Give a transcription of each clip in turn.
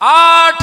8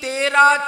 13،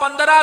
15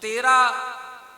13